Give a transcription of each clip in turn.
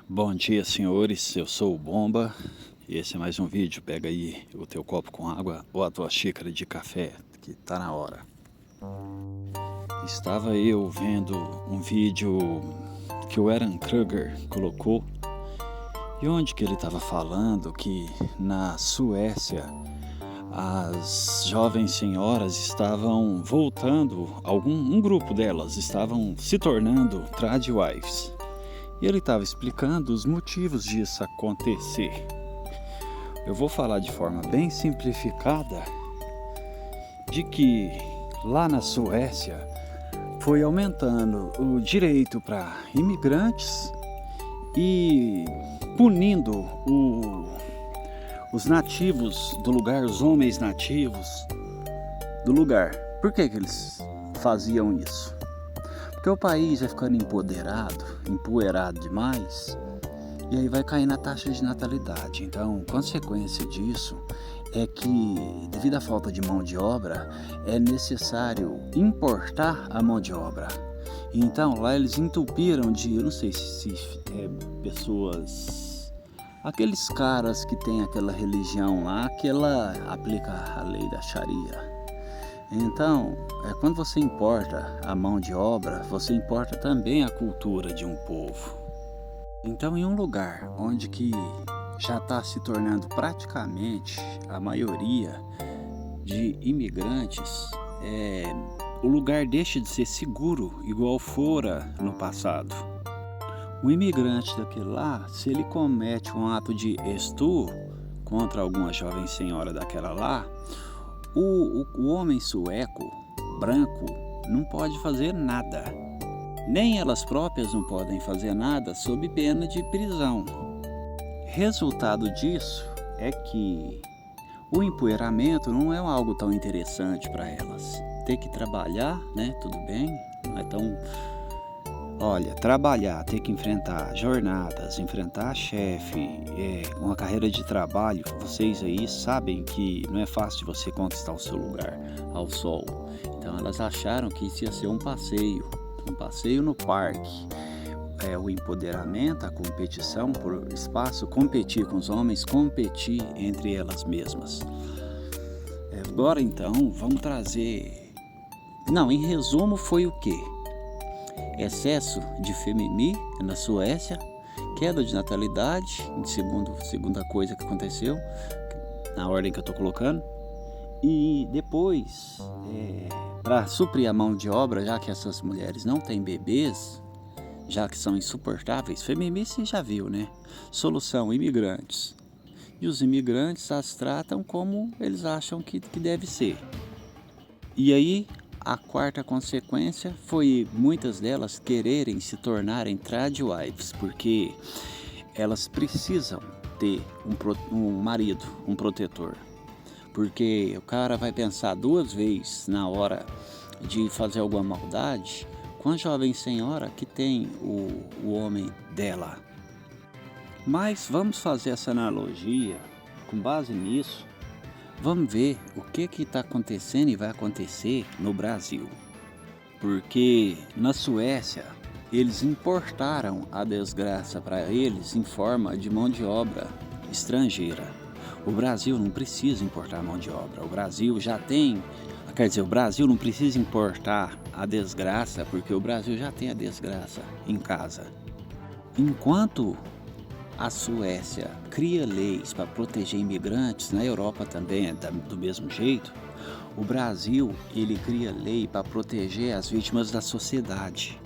Bom dia, senhores. Eu sou o Bomba e esse é mais um vídeo. Pega aí o teu copo com água ou a tua xícara de café, que tá na hora. Estava eu vendo um vídeo que o Aaron Kruger colocou e onde que ele estava falando que na Suécia as jovens senhoras estavam voltando, um grupo delas estavam se tornando tradwives. E ele estava explicando os motivos disso acontecer. Eu vou falar de forma bem simplificada de que lá na Suécia foi aumentando o direito para imigrantes e punindo os nativos do lugar, os homens nativos do lugar. Por que eles faziam isso? Porque o país vai ficando empoeirado demais, e aí vai cair na taxa de natalidade. Então, consequência disso é que, devido à falta de mão de obra, é necessário importar a mão de obra. Então, lá eles entupiram eu não sei se pessoas, aqueles caras que tem aquela religião lá, que ela aplica a lei da Sharia. Então, quando você importa a mão de obra, você importa também a cultura de um povo. Então, em um lugar onde que já está se tornando praticamente a maioria de imigrantes, o lugar deixa de ser seguro igual fora no passado. O imigrante daquele lá, se ele comete um ato de estupro contra alguma jovem senhora daquela lá, o homem sueco, branco, não pode fazer nada. Nem elas próprias não podem fazer nada sob pena de prisão. Resultado disso é que o empoeiramento não é algo tão interessante para elas. Ter que trabalhar, né? Tudo bem, não é tão... Olha, trabalhar, ter que enfrentar jornadas, enfrentar chefe, uma carreira de trabalho, vocês aí sabem que não é fácil de você conquistar o seu lugar ao sol. Então elas acharam que isso ia ser um passeio no parque. O empoderamento, a competição por espaço, competir com os homens, competir entre elas mesmas. Agora então, vamos trazer... Não, em resumo foi o quê? Excesso de femimí na Suécia, queda de natalidade, segunda coisa que aconteceu, na ordem que eu estou colocando, e depois, para suprir a mão de obra, já que essas mulheres não têm bebês, já que são insuportáveis, femimí você já viu, né? Solução, imigrantes. E os imigrantes as tratam como eles acham que deve ser. E aí, a quarta consequência foi muitas delas quererem se tornarem tradwives, porque elas precisam ter um marido, um protetor. Porque o cara vai pensar duas vezes na hora de fazer alguma maldade com a jovem senhora que tem o homem dela. Mas vamos fazer essa analogia, com base nisso. Vamos ver o que está acontecendo e vai acontecer no Brasil. Porque na Suécia, eles importaram a desgraça para eles em forma de mão de obra estrangeira. O Brasil não precisa importar mão de obra. O Brasil já tem... Quer dizer, o Brasil não precisa importar a desgraça, porque o Brasil já tem a desgraça em casa. Enquanto a Suécia cria leis para proteger imigrantes, na Europa também é do mesmo jeito, o Brasil ele cria lei para proteger as vítimas da sociedade.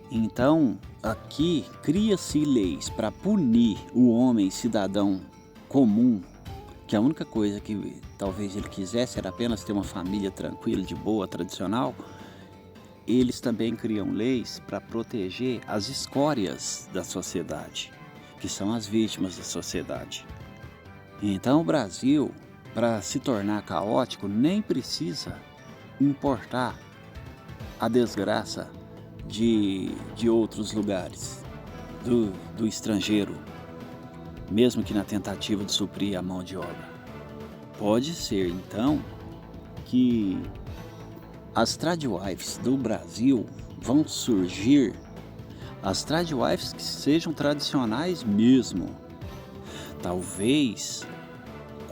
Então, aqui cria-se leis para punir o homem cidadão comum, que a única coisa que talvez ele quisesse era apenas ter uma família tranquila, de boa, tradicional. Eles também criam leis para proteger as escórias da sociedade, que são as vítimas da sociedade. Então o Brasil, para se tornar caótico, nem precisa importar a desgraça de outros lugares, do estrangeiro, mesmo que na tentativa de suprir a mão de obra. Pode ser então que as tradwives do Brasil vão surgir As tradwives que sejam tradicionais mesmo. Talvez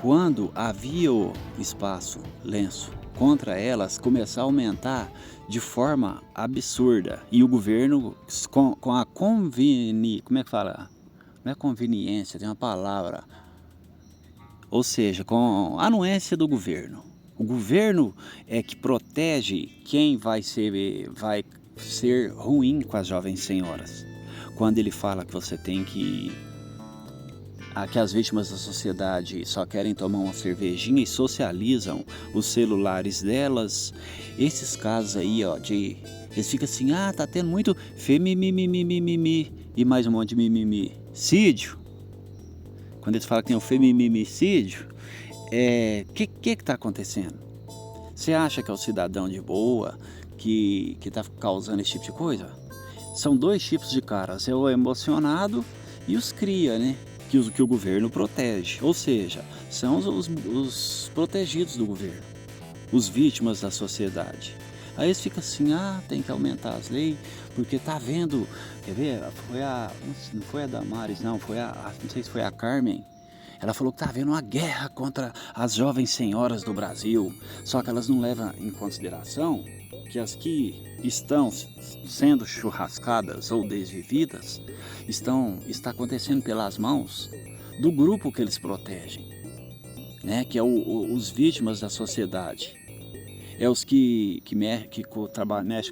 quando havia o espaço, lenço, contra elas começar a aumentar de forma absurda e o governo com a como é que fala? Não é conveniência, tem uma palavra, ou seja, com a anuência do governo. O governo é que protege quem vai ser ruim com as jovens senhoras. Quando ele fala que você tem que as vítimas da sociedade só querem tomar uma cervejinha e socializam os celulares delas. Esses casos aí, ó, eles ficam assim, tá tendo muito femimimimimimi e mais um monte de mimimicídio. Quando eles falam que tem o femimimicídio, que tá acontecendo? Você acha que é o cidadão de boa que tá causando esse tipo de coisa? São dois tipos de caras, é o emocionado e os cria, né? Que o governo protege, ou seja, são os protegidos do governo, os vítimas da sociedade. Aí eles ficam assim, tem que aumentar as leis, porque tá vendo, quer ver, não foi a Damares, não sei se foi a Carmen, ela falou que tá havendo uma guerra contra as jovens senhoras do Brasil, só que elas não levam em consideração que as que estão sendo churrascadas ou desvividas está acontecendo pelas mãos do grupo que eles protegem, né? Que é os vítimas da sociedade, é os que mexem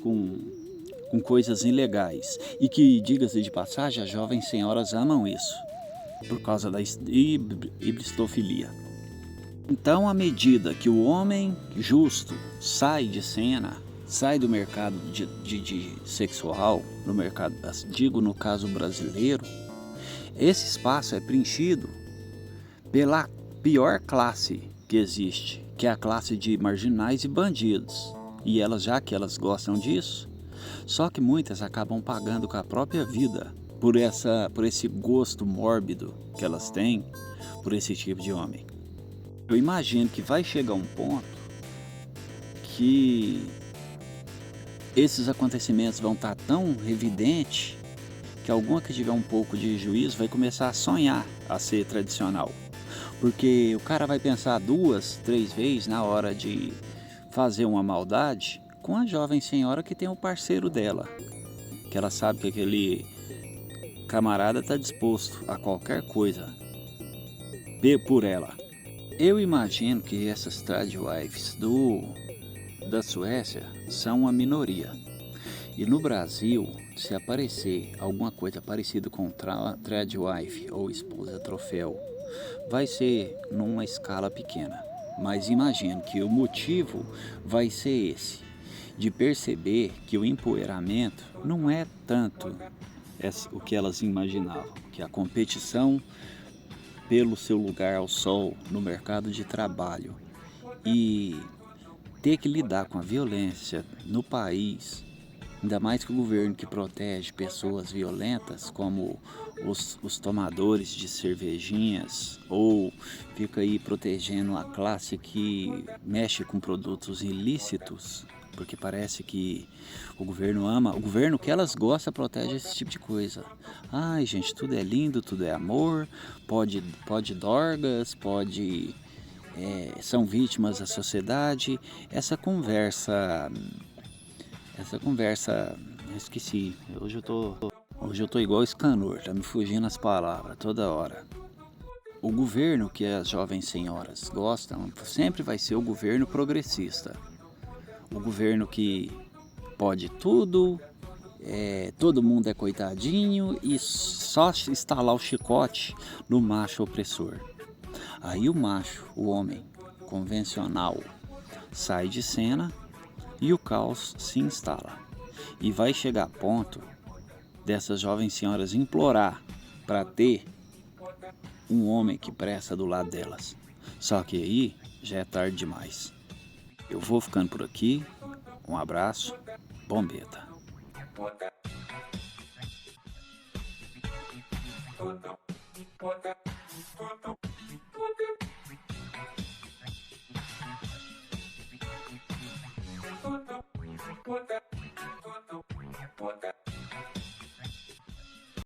com coisas ilegais e que, diga-se de passagem, as jovens senhoras amam isso por causa da hibristofilia. Então, à medida que o homem justo sai de cena, sai do mercado de sexual, no mercado, digo no caso brasileiro, esse espaço é preenchido pela pior classe que existe, que é a classe de marginais e bandidos. E elas, já que elas gostam disso, só que muitas acabam pagando com a própria vida por esse gosto mórbido que elas têm por esse tipo de homem. Eu imagino que vai chegar um ponto que esses acontecimentos vão estar tão evidentes que alguma que tiver um pouco de juízo vai começar a sonhar a ser tradicional. Porque o cara vai pensar 2, 3 vezes na hora de fazer uma maldade com a jovem senhora que tem o parceiro dela. Que ela sabe que aquele camarada está disposto a qualquer coisa por ela. Eu imagino que essas tradwives da Suécia são uma minoria. E no Brasil, se aparecer alguma coisa parecida com tradwife ou esposa troféu, vai ser numa escala pequena. Mas imagino que o motivo vai ser esse, de perceber que o empoeiramento não é tanto o que elas imaginavam, que a competição pelo seu lugar ao sol no mercado de trabalho e ter que lidar com a violência no país, ainda mais que o governo que protege pessoas violentas como os tomadores de cervejinhas, ou fica aí protegendo a classe que mexe com produtos ilícitos, porque parece que o governo que elas gostam protege esse tipo de coisa. Ai, gente, tudo é lindo, tudo é amor, pode dorgas, são vítimas da sociedade. Essa conversa, eu esqueci, hoje eu tô igual Scanor, tá me fugindo as palavras toda hora. O governo que as jovens senhoras gostam sempre vai ser o governo progressista. O governo que pode tudo, todo mundo é coitadinho e só instalar o chicote no macho opressor. Aí o macho, o homem convencional, sai de cena e o caos se instala. E vai chegar a ponto dessas jovens senhoras implorar para ter um homem que presta do lado delas. Só que aí já é tarde demais. Eu vou ficando por aqui. Um abraço. Bombeta.